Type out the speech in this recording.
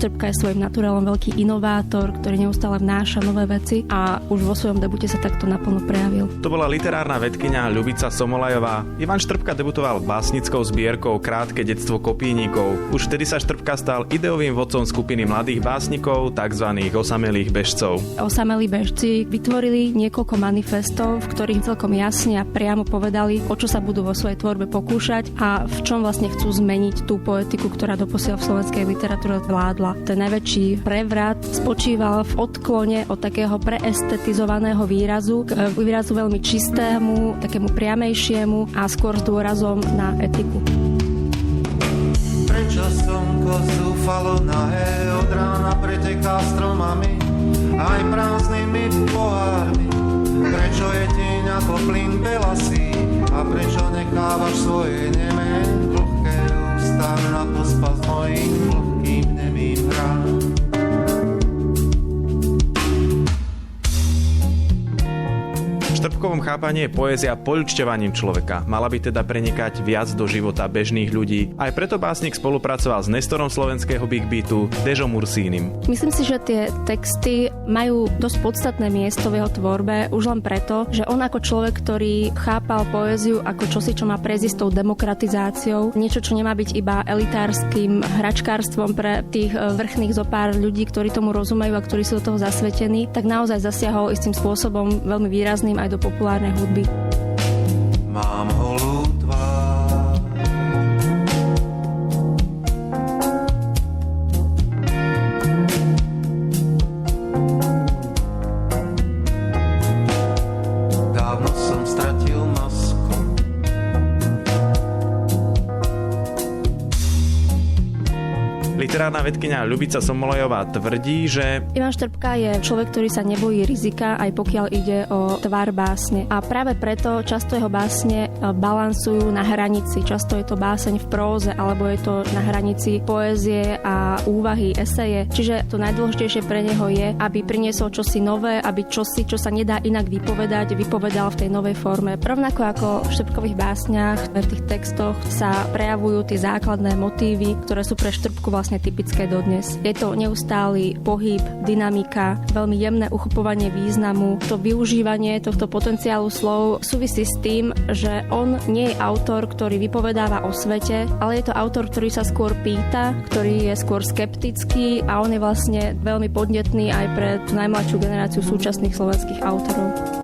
Štrbka je svojím naturálom veľký inovátor, ktorý neustále vnáša nové veci a už vo svojom debute sa takto naplno prejavil. To bola literárna vedkyňa Ľubica Somolajová. Ivan Štrbka debutoval básnickou zbierkou Krátke detstvo kopíníkov. Už vtedy sa Štrbka stal ideovým vodcom skupiny mladých básnikov, tzv. Osamelých bežcov. Osamelí bežci vytvorili niekoľko manifestov, v ktorých celkom jasne a priamo povedali, o čo sa budú vo svojej tvorbe pokúšať a v čom vlastne chcú zmeniť tú poetiku, ktorá doposiaľ v slovenskej literatúre vládla. Ten najväčší prevrat spočíval v odklone od takého preestetizovaného výrazu k výrazu veľmi čistému, takému priamejšiemu a skôr s dôrazom na etiku. Prečo slnko zúfalo nahé od rána preteká stromami aj prázdnymi pohármi? Prečo je tieň ako plyn belasý a prečo nechávaš svoje nemé vlhké ústa na pospas mojim vlhkým nemým hrám? V Štrbkovom chápaní je poézia poľučťovaním človeka. Mala by teda prenikať viac do života bežných ľudí. Aj preto básnik spolupracoval s Nestorom slovenského Big Beatu, Dežom Ursínym. Myslím si, že tie texty majú dosť podstatné miesto v jeho tvorbe už len preto, že on ako človek, ktorý chápal poéziu ako čosi, čo má prejsť s tou demokratizáciou, niečo, čo nemá byť iba elitárskym hračkárstvom pre tých vrchných zopár ľudí, ktorí tomu rozumejú a ktorí sú do toho zasvetení, tak naozaj zasiahol istým spôsobom veľmi výrazným aj do populárnej hudby. Mám holú tvár, dávno som stratil masku. Literárna vedkyňa Ľubica Somolajová tvrdí, že Ivan Štrbka je človek, ktorý sa nebojí rizika, aj pokiaľ ide o tvar básne. A práve preto často jeho básne balansujú na hranici. Často je to báseň v próze, alebo je to na hranici poézie a úvahy, eseje. Čiže to najdôležitejšie pre neho je, aby priniesol čosi nové, aby čosi, čo sa nedá inak vypovedať, vypovedal v tej novej forme. Rovnako ako v Štrbkových básniach, v tých textoch sa prejavujú tie základné motívy, ktoré sú pre Štrbku vlastne typické dodnes. Je to neustály pohyb, dynamika, veľmi jemné uchopovanie významu. To využívanie tohto potenciálu slov súvisí s tým, že on nie je autor, ktorý vypovedáva o svete, ale je to autor, ktorý sa skôr pýta, ktorý je skôr skeptický a on je vlastne veľmi podnetný aj pre tú najmladšiu generáciu súčasných slovenských autorov.